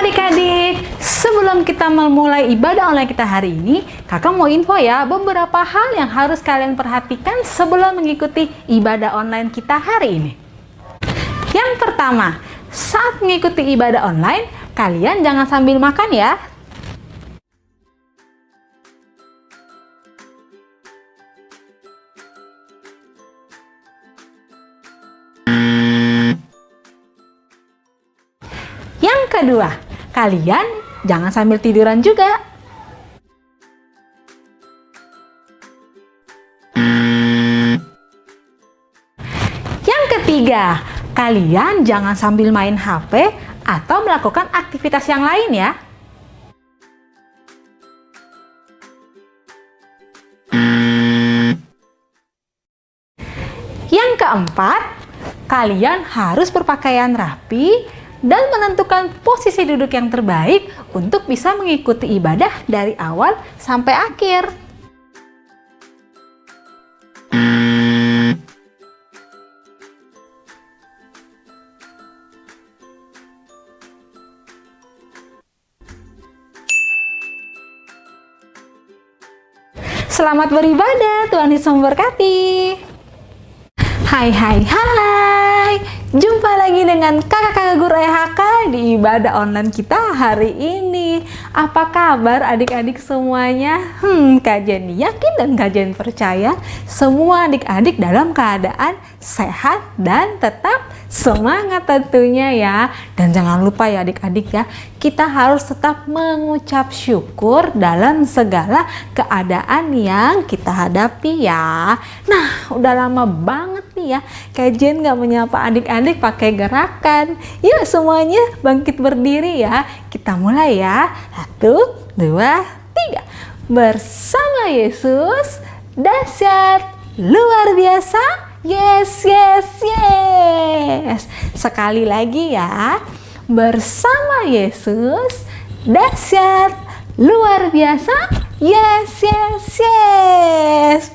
adik-adik, sebelum kita memulai ibadah online kita hari ini, kakak mau info ya beberapa hal yang harus kalian perhatikan sebelum mengikuti ibadah online kita hari ini. Yang pertama, saat mengikuti ibadah online, kalian jangan sambil makan ya. Yang kedua, kalian jangan sambil tiduran juga. Yang ketiga, kalian jangan sambil main HP atau melakukan aktivitas yang lain ya. Yang keempat, kalian harus berpakaian rapi dan menentukan posisi duduk yang terbaik untuk bisa mengikuti ibadah dari awal sampai akhir. Selamat beribadah, Tuhan Yesus memberkati. Hai, jumpa lagi dengan kakak-kakak guru EHK di ibadah online kita hari ini. Apa kabar adik-adik semuanya? Kak Jenny yakin dan Kak Jenny percaya semua adik-adik dalam keadaan sehat dan tetap semangat tentunya ya. Dan jangan lupa ya adik-adik ya, kita harus tetap mengucap syukur dalam segala keadaan yang kita hadapi ya. Nah, udah lama banget nih ya Kak Jen gak menyapa adik-adik pakai gerakan. Yuk semuanya bangkit berdiri ya. Kita mulai ya. 1, 2, 3. Bersama Yesus dahsyat luar biasa. Yes. Sekali lagi ya. Bersama Yesus dahsyat luar biasa. Yes.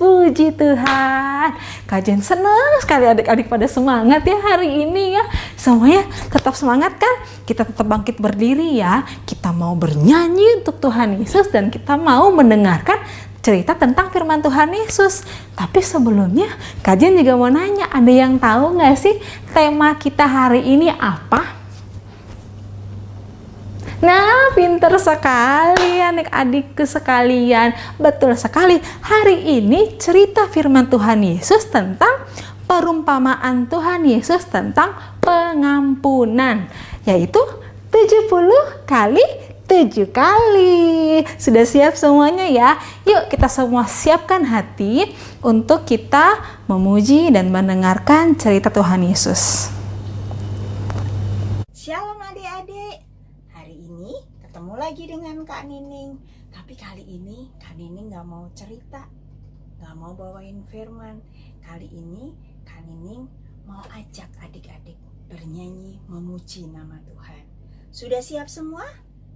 Puji Tuhan. Kak Jen senang sekali adik-adik pada semangat ya hari ini ya. Semuanya tetap semangat kan? Kita tetap bangkit berdiri ya. Kita mau bernyanyi untuk Tuhan Yesus dan kita mau mendengarkan cerita tentang firman Tuhan Yesus. Tapi sebelumnya Kak Jen juga mau nanya, ada yang tahu nggak sih tema kita hari ini apa? Nah, pinter sekali adik-adikku sekalian. Betul sekali, hari ini cerita firman Tuhan Yesus tentang perumpamaan Tuhan Yesus tentang pengampunan, yaitu 70 kali 7 kali. Sudah siap semuanya ya? Yuk kita semua siapkan hati untuk kita memuji dan mendengarkan cerita Tuhan Yesus. Shalom adik-adik. Hari ini ketemu lagi dengan Kak Nining. Tapi kali ini Kak Nining gak mau cerita, gak mau bawain firman. Kali ini Kak Nining mau ajak adik-adik bernyanyi memuji nama Tuhan. Sudah siap semua?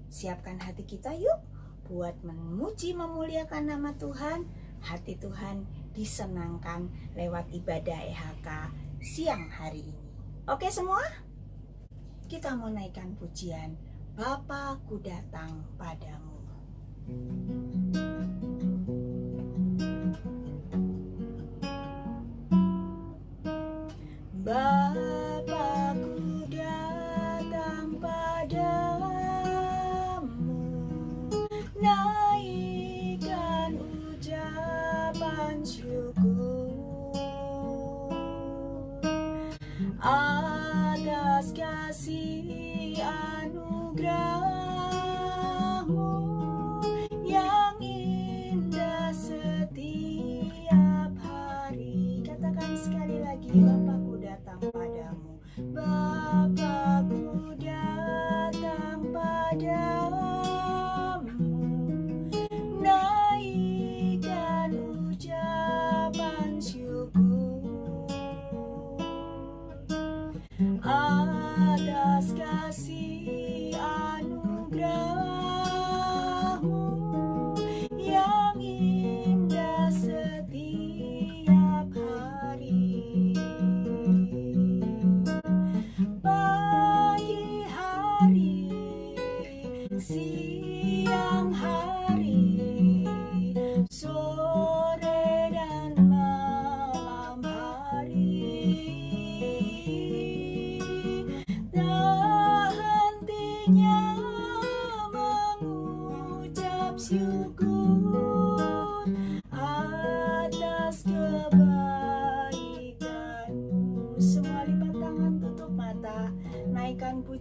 Siapkan hati kita yuk buat memuji memuliakan nama Tuhan. Hati Tuhan disenangkan lewat ibadah EHK siang hari ini. Oke semua? Kita mau naikkan pujian Bapa ku datang padamu. Bapa ku datang padamu, naikkan ucapan syukur atas kasih anugerah-Mu yang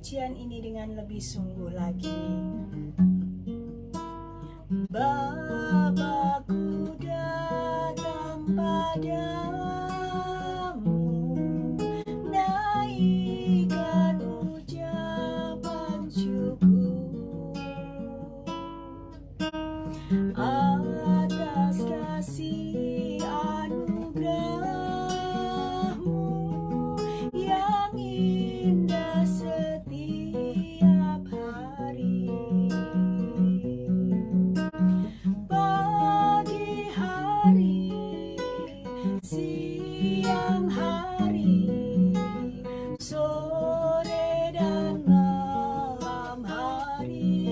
pujian ini dengan lebih sungguh lagi. Bapakku datang padamu, naikkan ucapan syukur atas kasih anugerah-Mu yang indah setiap hari. Pagi hari, siang hari, sore dan malam hari,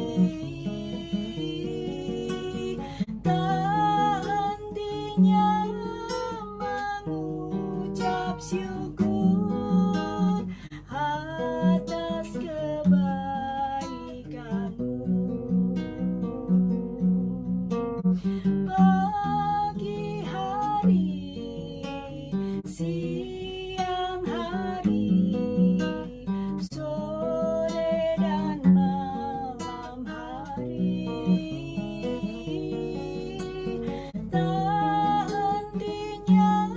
tak hentinya mengucap syukur atas kebaikan-Mu. Pagi hari, siang hari, sore dan malam hari, tak hentinya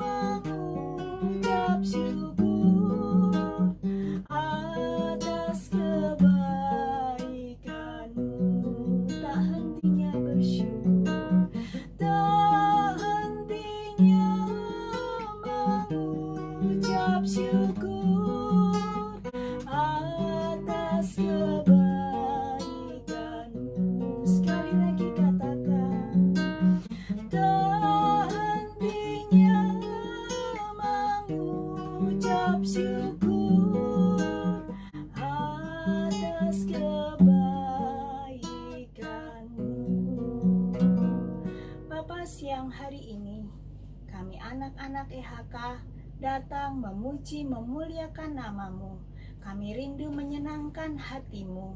mengucap syukur atas kebaikan-Mu. Tak hentinya bersyukur, tak hentinya mengucap syukur atas kebaikan-Mu. Sekali lagi katakan, tak hentinya mengucap syukur atas kebaikan-Mu. Bapa, siang hari ini kami anak-anak EHK datang memuji memuliakan nama-Mu. Kami rindu menyenangkan hati-Mu,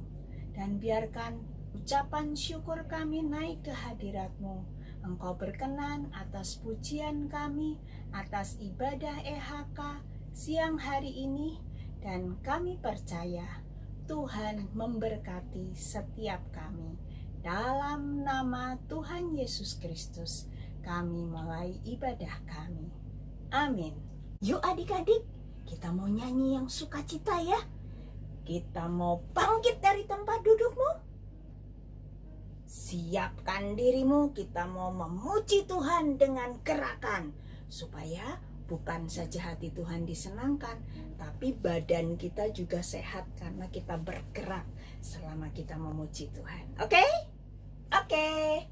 dan biarkan ucapan syukur kami naik ke hadirat-Mu. Engkau berkenan atas pujian kami, atas ibadah EHK siang hari ini, dan kami percaya Tuhan memberkati setiap kami. Dalam nama Tuhan Yesus Kristus kami mulai ibadah kami. Amin. Yuk adik-adik, kita mau nyanyi yang sukacita ya. Kita mau bangkit dari tempat dudukmu. Siapkan dirimu, kita mau memuji Tuhan dengan gerakan, supaya bukan saja hati Tuhan disenangkan, tapi badan kita juga sehat karena kita bergerak selama kita memuji Tuhan. Oke? Oke.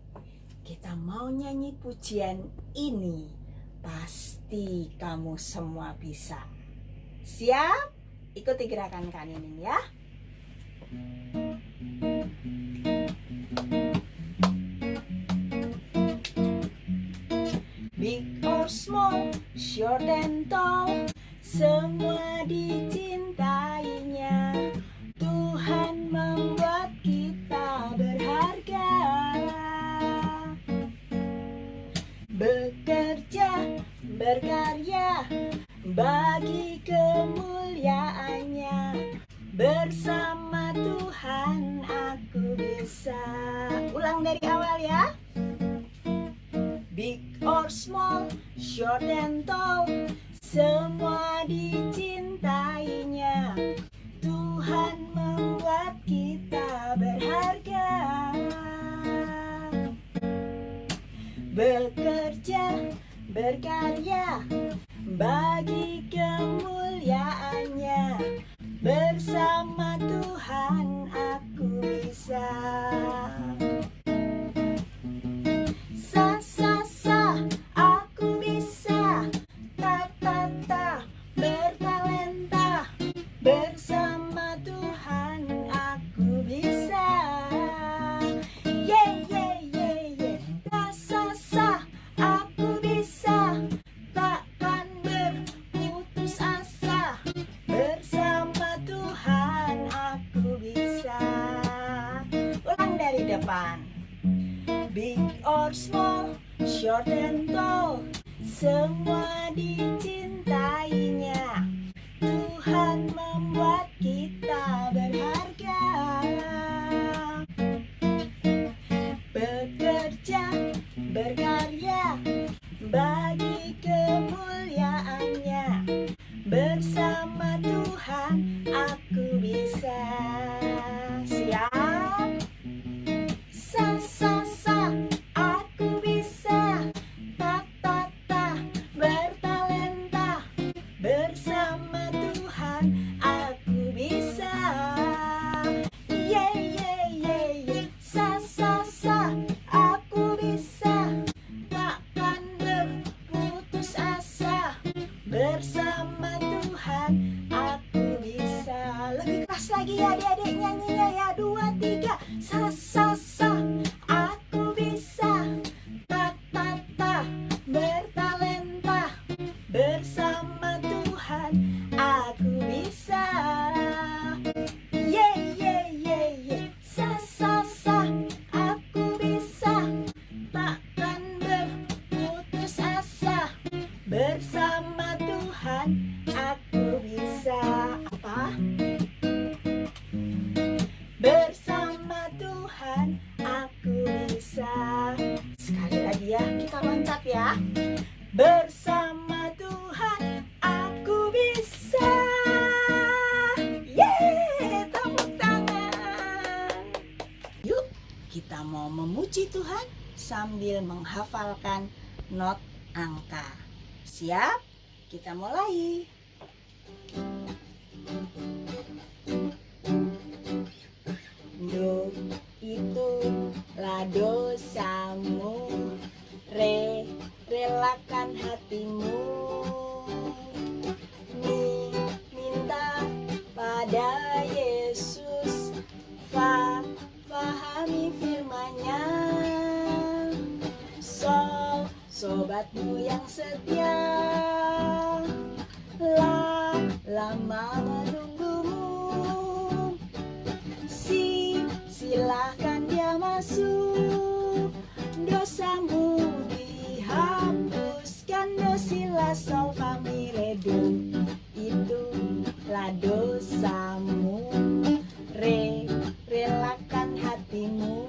Kita mau nyanyi pujian ini. Pasti kamu semua bisa. Siap? Ikuti gerakan Kak Nining ya. Big or small, short and tall, semua dicintainya. Tuhan membuat kita berharga. Bekerja, berkarya, bagi kemuliaannya. Bersama Tuhan aku bisa. Ulang dari awal ya. Big or small, short and tall, semua dicintainya. Tuhan membuat kita berharga. Bekerja, berkarya, bagi kemuliaannya. Bersama Tuhan aku bisa. Sa, sa, sa, aku bisa. Ta, ta, ta, bertalenta. Bersama Tuhan aku bisa. Ye, ye, ye, ye. Ta, sa, sa, aku bisa. Takkan berputus asa. Bersama Tuhan aku bisa. Ulang dari depan. Big or small, short and tall, semua dicintainya. Tuhan membuat kita berkarya bagi kemuliaan-Nya. Bersama Tuhan aku bisa. Siap? Sa sa sa, aku bisa. Ta ta ta, bertalenta. Bersama Tuhan aku bisa. Ye ye ye ye, sa sa sa, aku bisa. Takkan berputus asa. Bersama Tuhan aku bisa. Lebih keras lagi ya adik-adik nyanyinya ya. 2, 3. Sa sa sa, aku bisa. Ta ta ta, bertalenta. Bersama Tuhan aku bisa. Ye ye ye ye, sa sa sa, aku bisa. Takkan berputus asa. Bersama Tuhan aku bisa. Apa? Bersama Tuhan aku bisa. Sekali lagi ya, kita loncat ya. Bersama Tuhan aku bisa. Yeay, tepuk tangan. Yuk, kita mau memuji Tuhan sambil menghafalkan not angka. Siap? Kita mulai. Do itu lah dosamu, re relakan hatimu. Mi minta pada Yesus, pahami firman-Nya. Sol sobatmu yang setia, lama menunggumu. Silahkan dia masuk, dosamu dihapuskan. Do si la sol fa mi re do, itulah dosamu, relakan hatimu.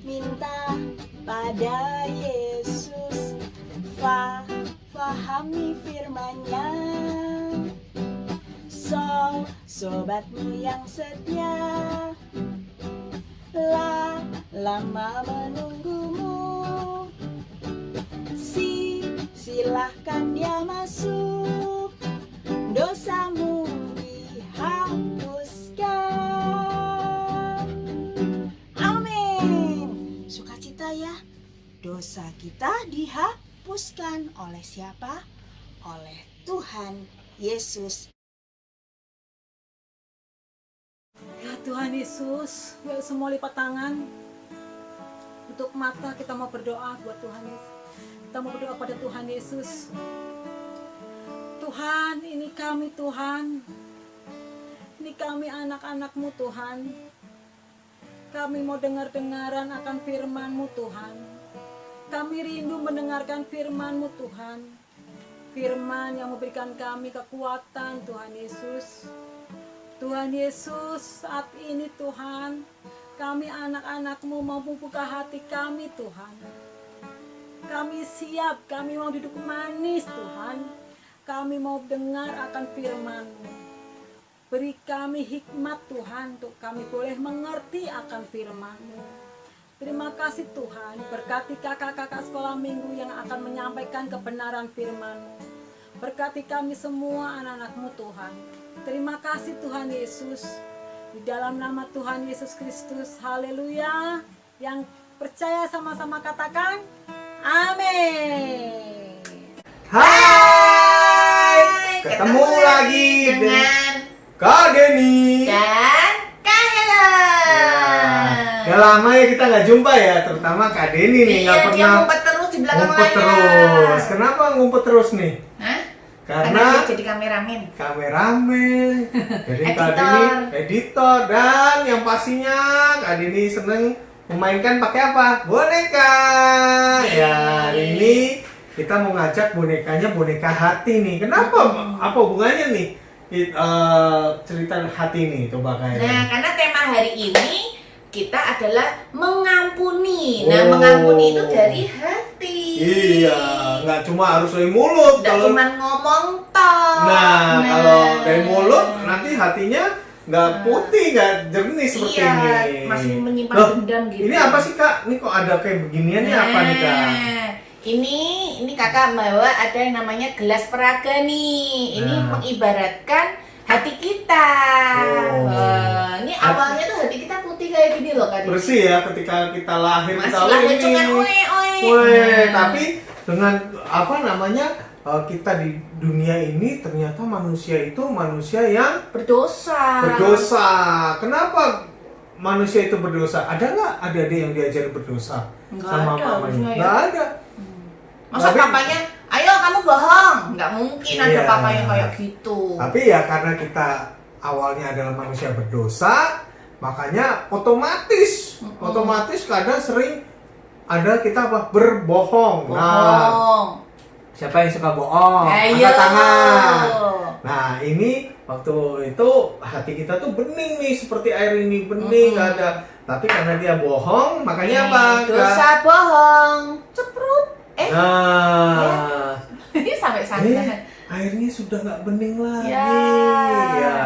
Minta pada Yesus, pahami firman-Nya. Sol sobatmu yang setia, lama menunggumu. Silahkan dia masuk, dosamu dihapuskan. Amin. Sukacita ya. Dosa kita dihapuskan oleh siapa? Oleh Tuhan Yesus. Ya Tuhan Yesus, yuk semua lipat tangan. Tutup mata, kita mau berdoa buat Tuhan Yesus. Kita mau berdoa pada Tuhan Yesus. Tuhan, ini kami Tuhan. Ini kami anak-anak-Mu Tuhan. Kami mau dengar-dengaran akan firman-Mu Tuhan. Kami rindu mendengarkan firman-Mu Tuhan. Firman yang memberikan kami kekuatan Tuhan Yesus. Tuhan Yesus, saat ini Tuhan, kami anak-anak-Mu mau membuka hati kami Tuhan. Kami siap, kami mau duduk manis Tuhan. Kami mau dengar akan firman-Mu. Beri kami hikmat Tuhan, untuk kami boleh mengerti akan firman-Mu. Terima kasih Tuhan, berkati kakak-kakak sekolah minggu yang akan menyampaikan kebenaran firman-Mu. Berkati kami semua anak-anak-Mu Tuhan. Terima kasih Tuhan Yesus. Di dalam nama Tuhan Yesus Kristus, haleluya. Yang percaya sama-sama katakan, amin. Hai, ketemu lagi dengan Kak Denny Dan Kak Helen. Udah lama ya kita nggak jumpa ya, terutama Kak Denny nih nggak Iya, dia pernah ngumpet terus di belakang ngumpet layar. terus. Kenapa ngumpet terus nih? Hah? Karena dia jadi kameramen. kameramen, jadi Kak Editor. Denny editor, dan yang pastinya Kak Denny seneng memainkan pakai apa? Boneka. Ya, hari ini kita mau ngajak bonekanya boneka hati nih. Kenapa? Apa hubungannya nih? Cerita hati ini coba kayak. Nah, karena tema hari ini kita adalah mengampuni Nah, Oh. mengampuni itu dari hati. Iya, nggak cuma harus dari mulut. Nggak Kalau cuma ngomong toh. nah, kalau dari mulut nanti hatinya nggak putih, nggak jernih seperti iya, ini. masih menyimpan Loh, dendam gitu. ini apa sih Kak? Ini kok ada kayak beginian nih apa nih Kak? Nah, ini kakak bawa ada yang namanya gelas peraga nih. Ini Nah. mengibaratkan hati kita. Oh. Wah, ini awalnya tuh hati kita putih kayak gini loh Kak. Bersih ya ketika kita lahir Masih kita lahir ini. cuman oe. Weh, tapi dengan apa namanya kita di dunia ini ternyata manusia itu manusia yang berdosa. berdosa. Kenapa manusia itu berdosa? Ada nggak adik-adik yang diajari berdosa Nggak sama ada, mamanya? harusnya ya. Nggak ada. Masa Tapi- papanya, ayo kamu bohong. Nggak mungkin ada Iya. papa yang kayak gitu. Tapi ya karena kita awalnya adalah manusia berdosa, makanya otomatis kadang sering ada kita apa berbohong. Nah, Bohong. siapa yang suka bohong? Ayo. Angkat tangan. Nah, ini waktu itu hati kita tuh bening nih seperti air ini bening nggak ada. Tapi karena dia bohong, makanya apa? Dosa bohong. Ceprut. Nah, Ini sampai sana. airnya sudah nggak bening lagi. Ya. Ya.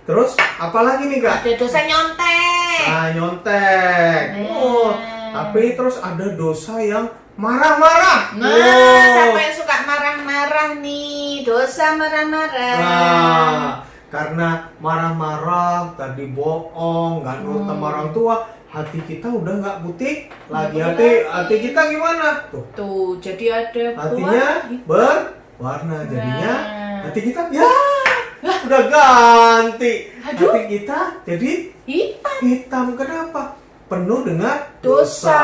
Terus apalagi nih Kak? Ada dosa nyontek. Nah, nyontek. Oh, tapi terus ada dosa yang marah-marah. Nah, Oh. siapa yang suka marah-marah nih? Dosa marah-marah. Nah, karena marah-marah, tadi bohong, nggak nurut sama orang tua, hati kita udah nggak putih lagi. Nggak putih Hati lagi. kita gimana? Tuh, Tuh, jadi ada hatinya buah. berwarna. Jadinya Nah. hati kita ya udah ganti. Aduh. Hati kita jadi Hitam. hitam. Kenapa? Penuh dengan Dosa.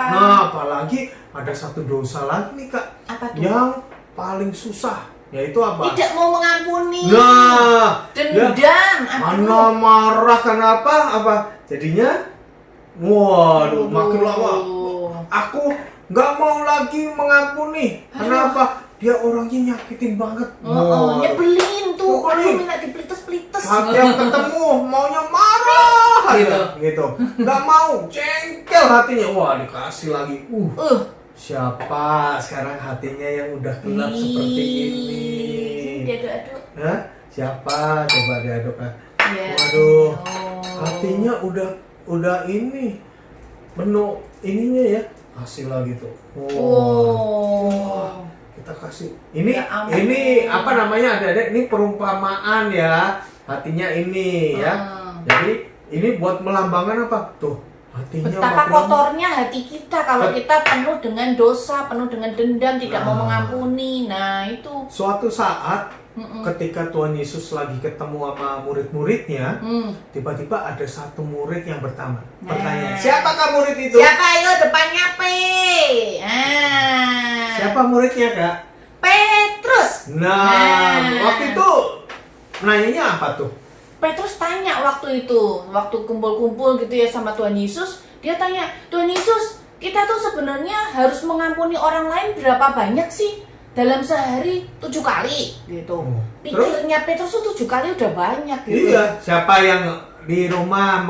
Nah, apalagi ada satu dosa lagi nih Kak, Apa tuh? yang paling susah, yaitu apa? Tidak mau mengampuni. Nah, Dendam. mana marah kenapa? Apa? Jadinya, waduh, makin lama aku nggak mau lagi mengampuni. Kenapa? Dia orangnya nyakitin banget. Waduh. Nyebelin tuh. Nyebelin. Aduh, minta dipelites-pelites. Saat yang ketemu maunya marah aja, gitu. Nggak mau, jengkel hatinya. Wah, dikasih lagi. Siapa sekarang hatinya yang udah gelap seperti ini? Diaduk-aduk. Hah? Siapa? Coba diaduk. Ya. Waduh, Oh. hatinya udah ini penuh ininya ya. Kasih lagi tuh. Oh. Kita kasih. Ini Ya ampun. ini apa namanya? Ada ini perumpamaan ya. Hatinya ini ya. Jadi ini buat melambangkan apa? Tuh, hatinya Betapa makin lama. kotornya hati kita kalau kita penuh dengan dosa, penuh dengan dendam, tidak mau Nah. mengampuni. Nah, itu. Suatu saat ketika Tuhan Yesus lagi ketemu sama murid-muridnya, tiba-tiba ada satu murid yang bertanya, Nah. siapakah murid itu? Siapa ayo depannya P? Siapa muridnya Kak? Petrus. Nah, waktu itu nanyanya apa tuh? Petrus tanya waktu itu, waktu kumpul-kumpul gitu ya sama Tuhan Yesus, dia tanya, Tuhan Yesus, kita tuh sebenarnya harus mengampuni orang lain berapa banyak sih? Dalam sehari 7 kali gitu. Terus? Pikirnya Petrus tuh 7 kali udah banyak gitu. Iya, siapa yang di rumah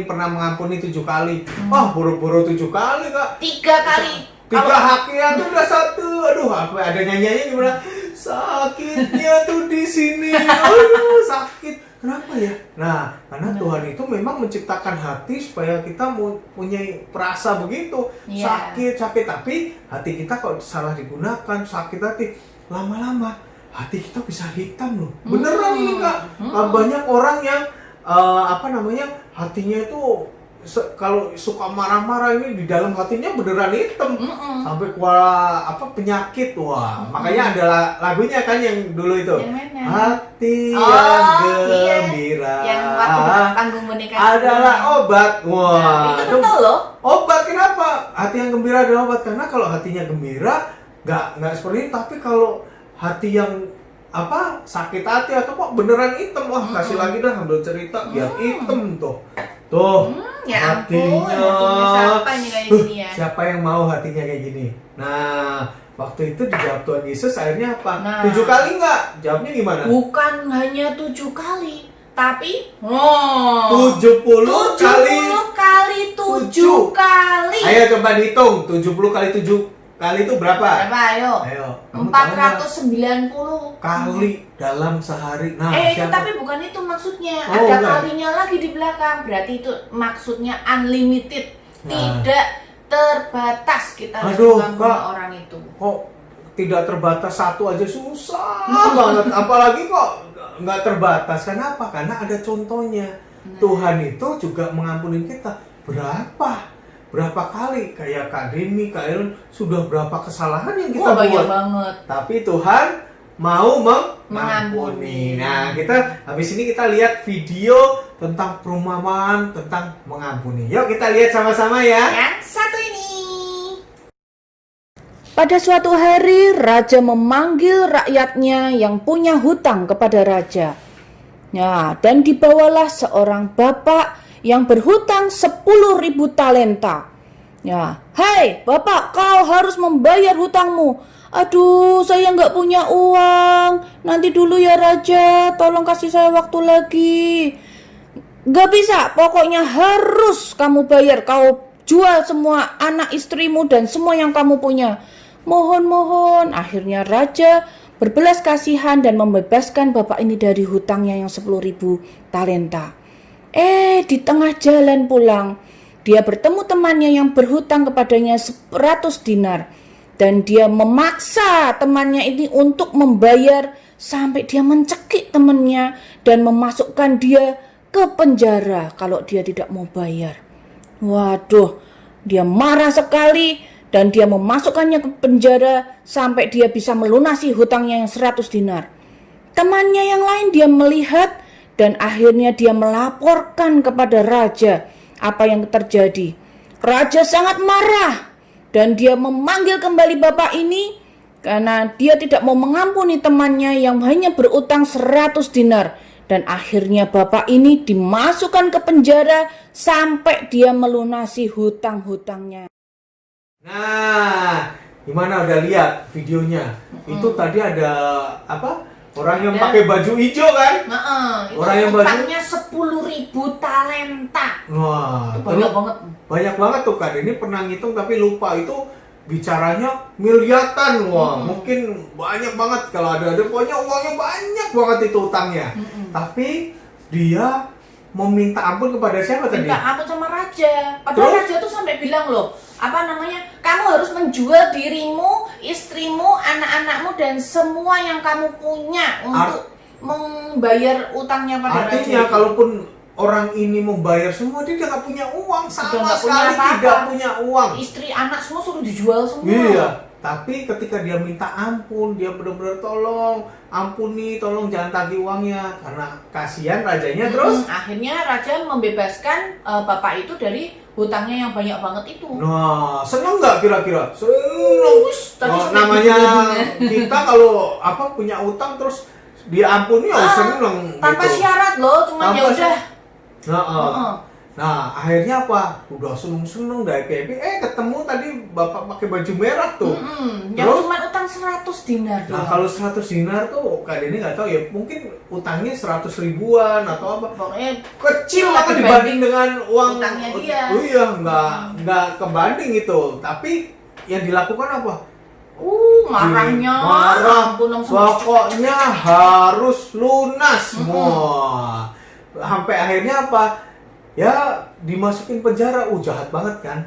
pernah mengampuni 7 kali? Oh, buru-buru 7 kali Kak. 3 kali. 3 Kalau- hakian tuh udah 1. Aduh, apa ada nyanyiannya gimana? Sakitnya tuh di sini. Aduh, sakit. Kenapa ya? Nah, karena Tuhan itu memang menciptakan hati supaya kita punya perasa begitu. Iya. Sakit, tapi hati kita kalau salah digunakan, sakit hati, lama-lama hati kita bisa hitam loh. Beneran ini Kak. Banyak orang yang hatinya itu kalau suka marah-marah ini di dalam hatinya beneran hitam. Sampai keluar penyakit. Wah, makanya ada lagunya kan yang dulu itu. Yang mana? Hati Oh, yang iya. gembira Yang waktu panggung boneka adalah obat. Wah, itu betul loh. obat kenapa? Hati yang gembira adalah obat karena kalau hatinya gembira nggak seperti itu. Tapi kalau hati yang sakit hati atau kok beneran hitam, wah kasih lagi dah ambil cerita biar hitam tuh. Tuh, Ya ampun, hatinya siapa nih kayak gini ya? siapa yang mau hatinya kayak gini? Nah, waktu itu dijawab Tuhan Yesus akhirnya apa? Nah. 7 kali nggak? Jawabnya gimana? Bukan hanya 7 kali, Tapi 70 kali 70 kali 7 kali. Ayo coba dihitung, 70 kali 7 kali itu berapa? Berapa ayo? Ayo. Kamu tahu nggak? 490 Kali dalam sehari. Nah, itu siapa? tapi bukan itu maksudnya. Oh, Ada enggak. kalinya lagi di belakang. Berarti itu maksudnya unlimited. Nah. Tidak terbatas kita harus Aduh, mengampuni Kak. orang itu. Kok tidak terbatas satu aja susah banget. Apalagi kok nggak terbatas. Kenapa? Karena ada contohnya. Nah. Tuhan itu juga mengampuni kita. Berapa kali? Kayak Kak Deni, Kak Ellen, sudah berapa kesalahan yang kita Banyak buat. banget. Tapi Tuhan mau mengampuni. Mengampuni. Nah, kita habis ini kita lihat video tentang perumpamaan tentang mengampuni. Yuk kita lihat sama-sama ya. Yang satu ini. Pada suatu hari, raja memanggil rakyatnya yang punya hutang kepada raja. Ya, dan dibawalah seorang bapak yang berhutang 10.000 talenta. Ya, "Hai bapak, kau harus membayar hutangmu." "Aduh, saya nggak punya uang. Nanti dulu ya raja, tolong kasih saya waktu lagi." "Nggak bisa, pokoknya harus kamu bayar. Kau jual semua anak istrimu dan semua yang kamu punya. Mohon." Akhirnya raja berbelas kasihan dan membebaskan bapak ini dari hutangnya yang 10.000 talenta. Di tengah jalan pulang, dia bertemu temannya yang berhutang kepadanya 100 dinar. Dan dia memaksa temannya ini untuk membayar sampai dia mencekik temannya dan memasukkan dia ke penjara kalau dia tidak mau bayar. Waduh, dia marah sekali dan dia memasukkannya ke penjara sampai dia bisa melunasi hutangnya yang 100 dinar. Temannya yang lain dia melihat dan akhirnya dia melaporkan kepada raja apa yang terjadi. Raja sangat marah dan dia memanggil kembali bapak ini karena dia tidak mau mengampuni temannya yang hanya berutang 100 dinar. Dan akhirnya bapak ini dimasukkan ke penjara sampai dia melunasi hutang-hutangnya. Nah, gimana udah lihat videonya? Itu tadi ada apa? Orang yang pakai baju hijau kan? Itu Orang yang baju- hutangnya 10.000 talenta. Wah, Itu banyak banget. banyak banget tuh Kak. Ini pernah ngitung tapi lupa itu bicaranya miliaran. Wah, mungkin banyak banget kalau ada pokoknya uangnya banyak banget itu utangnya. Tapi dia meminta ampun kepada siapa tadi? Minta ampun sama raja. Padahal Terus? raja tuh sampai bilang loh, kamu harus menjual dirimu, istrimu, anak-anakmu dan semua yang kamu punya untuk membayar utangnya pada raja. Artinya itu. kalaupun orang ini membayar semua, dia nggak punya uang Udah sama nggak punya sekali, apa-apa. tidak punya uang. Istri, anak semua suruh dijual semua. Iya, tapi ketika dia minta ampun, dia benar-benar tolong, ampuni, tolong jangan tagih uangnya karena kasihan rajanya. Terus Akhirnya raja membebaskan bapak itu dari hutangnya yang banyak banget itu. nah, seneng nggak kira-kira? Seneng. Tadi Oh, sampai namanya bunyi-bunyinya. kita kalau punya utang terus diampuni seneng Tanpa gitu. syarat loh, cuma Tanpa ya udah. syarat. Heeh. Nah, akhirnya apa? Udah seneng-seneng dari happy. Ketemu tadi bapak pakai baju merah tuh. Yang Terus? cuma utang 100 dinar Nah, doang. kalau 100 dinar tuh Kak Deni nggak tahu ya, mungkin utangnya 100 ribuan atau apa. Pokoknya Kecil Iya, banget dibanding dibanding dengan uang utangnya dia. Oh iya, nggak kebanding itu. Tapi yang dilakukan apa? marahnya. Marah. Ampun, langsung Pokoknya harus lunas semua. Sampai akhirnya apa? Ya dimasukin penjara. Jahat banget kan?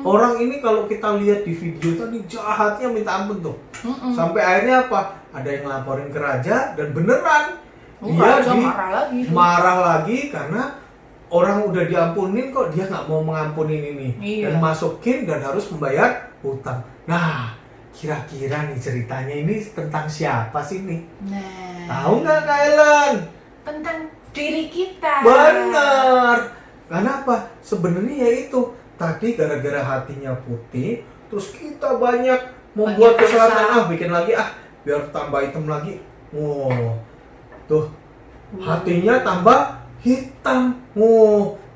Orang ini kalau kita lihat di video tadi jahatnya minta ampun tuh. Sampai akhirnya apa? Ada yang laporin ke raja dan beneran dia Raja marah lagi. marah lagi karena orang udah diampunin kok dia nggak mau mengampunin ini. Iya. Dan masukin dan harus membayar hutang. Nah, kira-kira nih ceritanya ini tentang siapa sih nih? Nah, Tahu nggak Kak Ellen? tentang diri kita. Benar. Kenapa? Sebenarnya ya itu tadi gara-gara hatinya putih, terus kita banyak membuat Banyak kesalahan. dosa. Bikin lagi biar tambah hitam lagi. Tuh hatinya tambah hitam.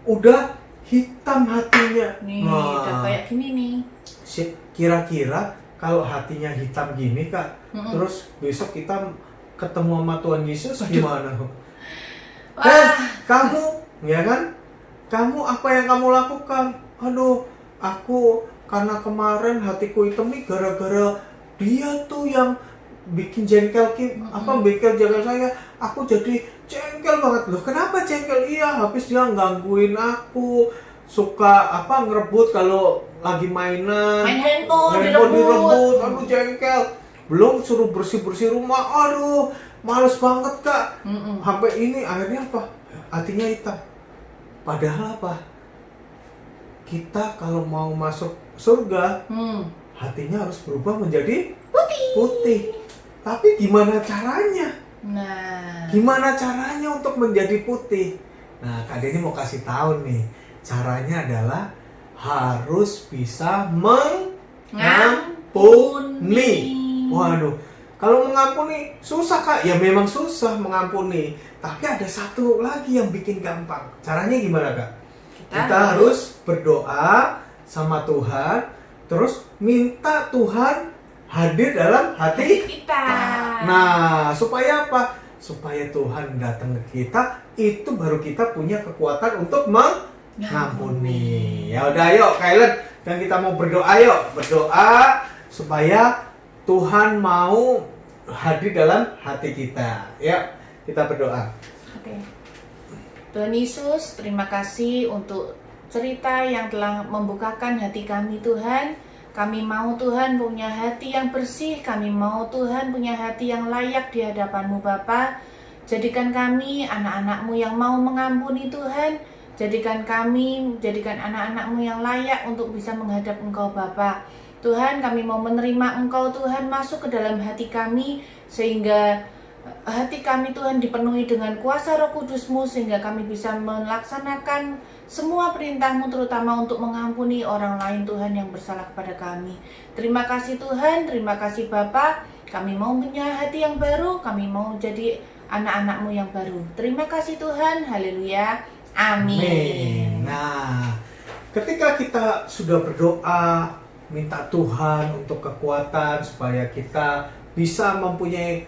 Udah hitam hatinya. Nih, udah kayak gini nih. Kira-kira kalau hatinya hitam gini Kak, terus besok kita ketemu sama Tuhan Yesus gimana? Dan kamu, ya kan? Kamu apa yang kamu lakukan? Aduh, aku karena kemarin hatiku hitam nih gara-gara dia tuh yang bikin jengkel saya. Aku jadi jengkel banget. Loh, kenapa jengkel? Iya, habis dia gangguin aku. Suka ngerebut kalau lagi main handphone direbut. Aduh, jengkel. Belum suruh bersih-bersih rumah. Aduh, males banget, Kak. Sampai ini akhirnya hatinya hitam. Padahal kita kalau mau masuk surga, hatinya harus berubah menjadi putih. Tapi gimana caranya? Nah, Gimana caranya untuk menjadi putih? Nah, Kak Denny mau kasih tahu nih. Caranya adalah harus bisa mengampuni. Waduh, kalau mengampuni susah, Kak. Ya memang susah mengampuni. Tapi ada satu lagi yang bikin gampang. Caranya gimana, Kak? Kita harus berdoa sama Tuhan, terus minta Tuhan hadir dalam hati kita. Nah, supaya apa? Supaya Tuhan datang ke kita, itu baru kita punya kekuatan untuk mengampuni. Ya udah, ayo Kailan, dan kita mau berdoa, yuk. Berdoa supaya Tuhan mau hadir dalam hati kita. Ya, kita berdoa. Oke. Tuhan Yesus, terima kasih untuk cerita yang telah membukakan hati kami, Tuhan. Kami mau Tuhan punya hati yang bersih, kami mau Tuhan punya hati yang layak di hadapan-Mu Bapa. Jadikan kami anak-anak-Mu yang mau mengampuni Tuhan. Jadikan anak-anak-Mu yang layak untuk bisa menghadap Engkau Bapa. Tuhan, kami mau menerima Engkau Tuhan masuk ke dalam hati kami, sehingga hati kami Tuhan dipenuhi dengan kuasa Roh Kudus-Mu, sehingga kami bisa melaksanakan semua perintah-Mu, terutama untuk mengampuni orang lain Tuhan yang bersalah kepada kami. Terima kasih Tuhan, terima kasih Bapa. Kami mau punya hati yang baru, kami mau jadi anak-anak-Mu yang baru. Terima kasih Tuhan, haleluya, amin. Nah, ketika kita sudah berdoa, minta Tuhan untuk kekuatan supaya kita bisa mempunyai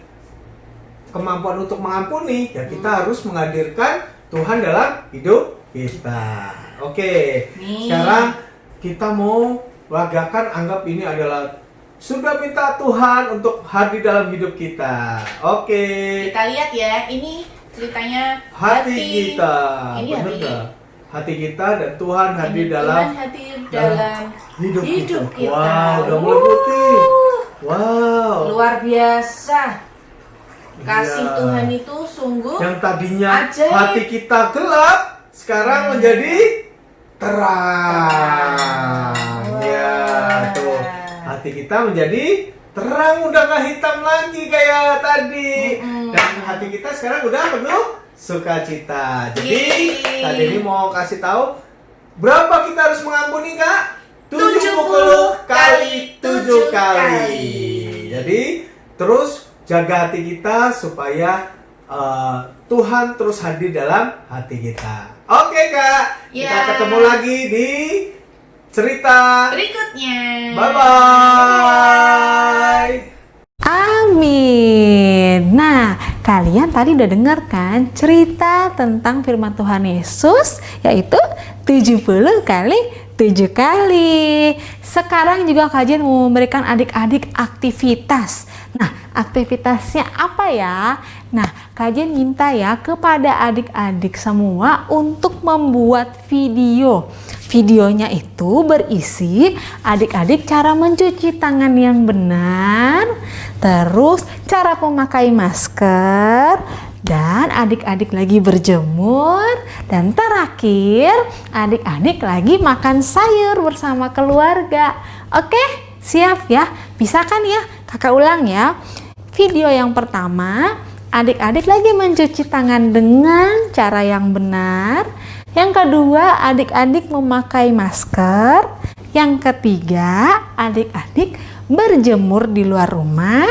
kemampuan untuk mengampuni, ya kita harus menghadirkan Tuhan dalam hidup kita. Oke, sekarang kita mau lagakan, anggap ini adalah sudah minta Tuhan untuk hadir dalam hidup kita. Oke. Kita lihat ya, ini ceritanya Hati kita. Ini Bener hati. nggak? Hati kita dan Tuhan hadir dalam Tuhan hadir dalam hidup kita. kita. Wow, udah mulai putih. Wow. Luar biasa. Kasih Iya. Tuhan itu sungguh Yang tadinya ajaib. hati kita gelap, sekarang menjadi terang. Wah. Ya, tuh. Hati kita menjadi terang, udah gak hitam lagi kayak tadi. Dan hati kita sekarang udah penuh sukacita. Jadi, Yeay. tadi ini mau kasih tahu berapa kita harus mengampuni, Kak? 70 kali 7 kali. kali. Jadi, terus jaga hati kita supaya Tuhan terus hadir dalam hati kita. Oke, Kak. Kita Ya. ketemu lagi di cerita berikutnya. Bye-bye. Amin. Nah, kalian tadi udah dengar kan cerita tentang firman Tuhan Yesus, yaitu 70 kali 7 kali. Sekarang juga kajian mau memberikan adik-adik aktivitas. Nah, aktivitasnya apa ya? Nah, kajian minta ya kepada adik-adik semua untuk membuat video. Videonya itu berisi adik-adik cara mencuci tangan yang benar, terus cara memakai masker, dan adik-adik lagi berjemur, dan terakhir adik-adik lagi makan sayur bersama keluarga. Oke, siap ya? Bisa kan ya? Kakak ulang ya. Video yang pertama, adik-adik lagi mencuci tangan dengan cara yang benar. Yang kedua, adik-adik memakai masker. Yang ketiga, adik-adik berjemur di luar rumah.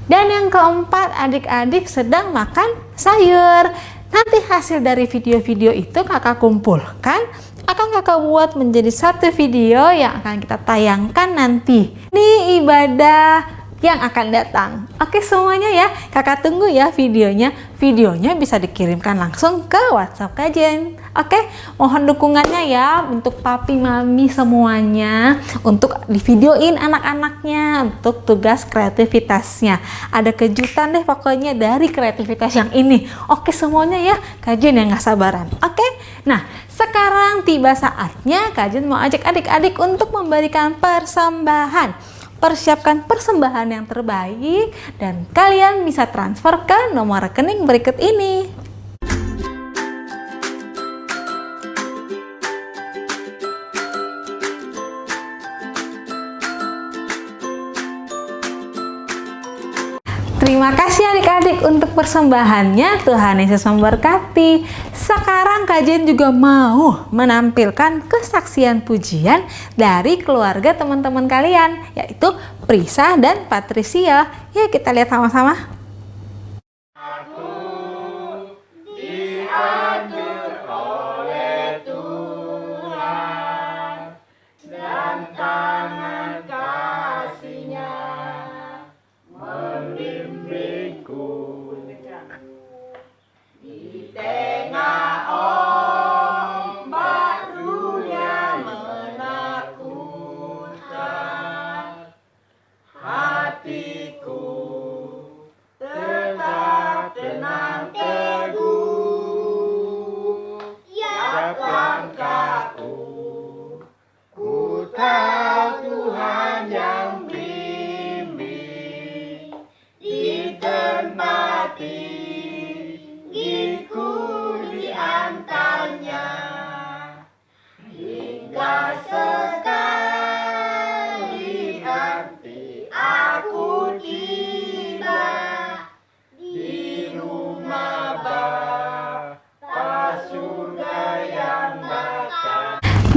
Dan yang keempat, adik-adik sedang makan sayur. Nanti hasil dari video-video itu kakak kumpulkan, akan kakak buat menjadi satu video yang akan kita tayangkan nanti. Ini ibadah yang akan datang. Oke semuanya ya, kakak tunggu ya videonya. Videonya bisa dikirimkan langsung ke WhatsApp kajian. Oke, mohon dukungannya ya untuk papi mami semuanya, untuk divideoin anak-anaknya untuk tugas kreativitasnya. Ada kejutan deh pokoknya dari kreativitas yang ini. Oke semuanya ya, kajian yang gak sabaran. Oke, nah sekarang tiba saatnya kajian mau ajak adik-adik untuk memberikan persembahan. Persiapkan persembahan yang terbaik dan kalian bisa transfer ke nomor rekening berikut ini. Terima kasih adik-adik untuk persembahannya. Tuhan Yesus memberkati. Sekarang kajian juga mau menampilkan kesaksian pujian dari keluarga teman-teman kalian, yaitu Prisa dan Patricia. Yuk kita lihat sama-sama.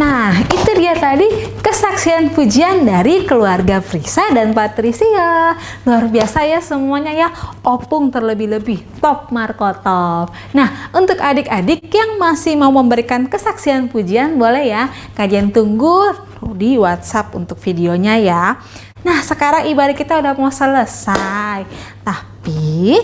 Nah, itu dia tadi kesaksian pujian dari keluarga Prisa dan Patricia. Luar biasa ya semuanya ya, opung terlebih-lebih, top Marco top. Nah, untuk adik-adik yang masih mau memberikan kesaksian pujian, boleh ya, kajian tunggu di WhatsApp untuk videonya ya. Nah, sekarang ibadah kita udah mau selesai, tapi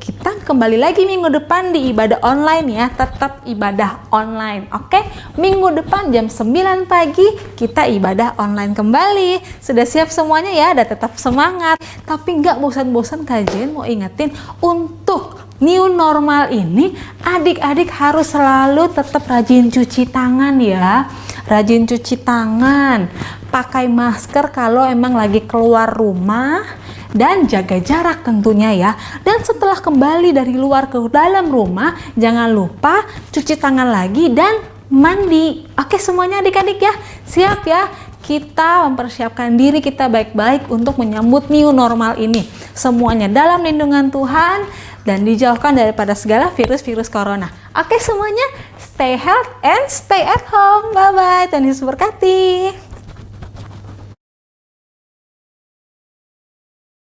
kita kembali lagi minggu depan di ibadah online ya, tetap ibadah online. Oke, minggu depan jam 9 pagi kita ibadah online kembali. Sudah siap semuanya ya, dan tetap semangat. Tapi nggak bosan-bosan kajian mau ingetin untuk new normal ini adik-adik harus selalu tetap rajin cuci tangan ya. Rajin cuci tangan, pakai masker kalau emang lagi keluar rumah, dan jaga jarak tentunya ya. Dan setelah kembali dari luar ke dalam rumah, jangan lupa cuci tangan lagi dan mandi. Oke semuanya adik-adik ya, siap ya? Kita mempersiapkan diri kita baik-baik untuk menyambut new normal ini. Semuanya dalam lindungan Tuhan dan dijauhkan daripada segala virus-virus corona. Oke semuanya, stay healthy and stay at home. Bye-bye, Tuhan Yesus berkati.